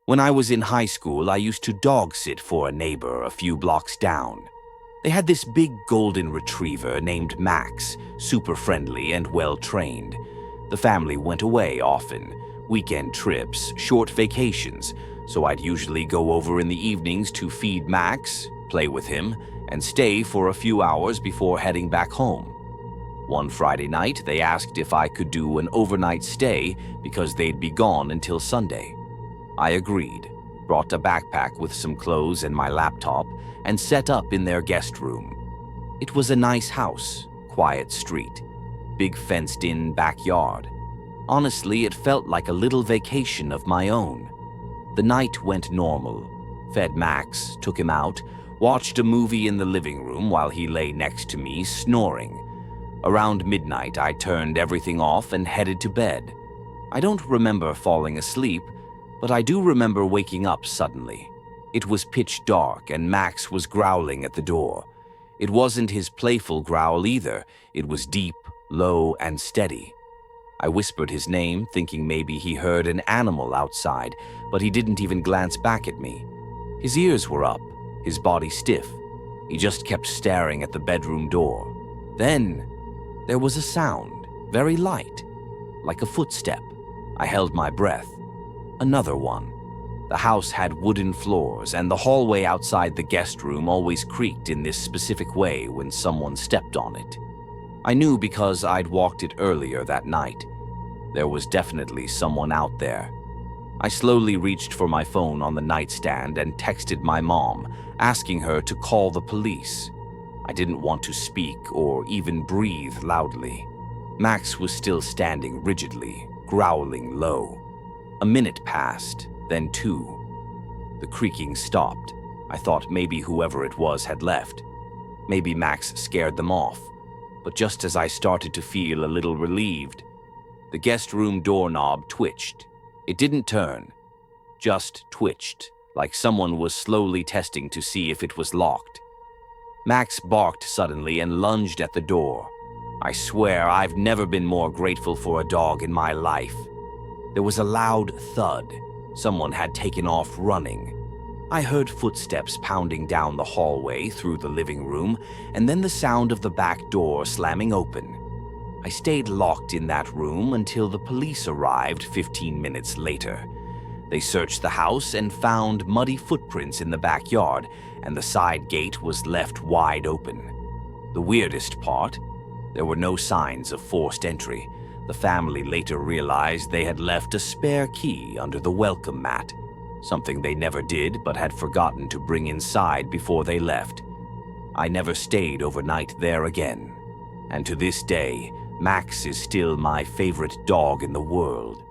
When I was in high school, I used to dog sit for a neighbor a few blocks down. They had this big golden retriever named Max, super friendly and well-trained. The family went away often, weekend trips, short vacations, so I'd usually go over in the evenings to feed Max, play with him, and stay for a few hours before heading back home. One Friday night, they asked if I could do an overnight stay because they'd be gone until Sunday. I agreed, brought a backpack with some clothes and my laptop, and set up in their guest room. It was a nice house, quiet street, big fenced-in backyard. Honestly, it felt like a little vacation of my own. The night went normal. Fed Max, took him out, watched a movie in the living room while he lay next to me, snoring. Around midnight, I turned everything off and headed to bed. I don't remember falling asleep, but I do remember waking up suddenly. It was pitch dark and Max was growling at the door. It wasn't his playful growl either. It was deep, low, and steady. I whispered his name, thinking maybe he heard an animal outside, but he didn't even glance back at me. His ears were up, his body stiff. He just kept staring at the bedroom door. Then there was a sound, very light, like a footstep. I held my breath. Another one. The house had wooden floors, and the hallway outside the guest room always creaked in this specific way when someone stepped on it. I knew because I'd walked it earlier that night. There was definitely someone out there. I slowly reached for my phone on the nightstand and texted my mom, asking her to call the police. I didn't want to speak or even breathe loudly. Max was still standing rigidly, growling low. A minute passed, then 2. The creaking stopped. I thought maybe whoever it was had left. Maybe Max scared them off. But just as I started to feel a little relieved, the guest room doorknob twitched. It didn't turn, just twitched, like someone was slowly testing to see if it was locked. Max barked suddenly and lunged at the door. I swear I've never been more grateful for a dog in my life. There was a loud thud. Someone had taken off running. I heard footsteps pounding down the hallway through the living room, and then the sound of the back door slamming open. I stayed locked in that room until the police arrived 15 minutes later. They searched the house and found muddy footprints in the backyard, and the side gate was left wide open. The weirdest part? There were no signs of forced entry. The family later realized they had left a spare key under the welcome mat, something they never did but had forgotten to bring inside before they left. I never stayed overnight there again, and to this day, Max is still my favorite dog in the world.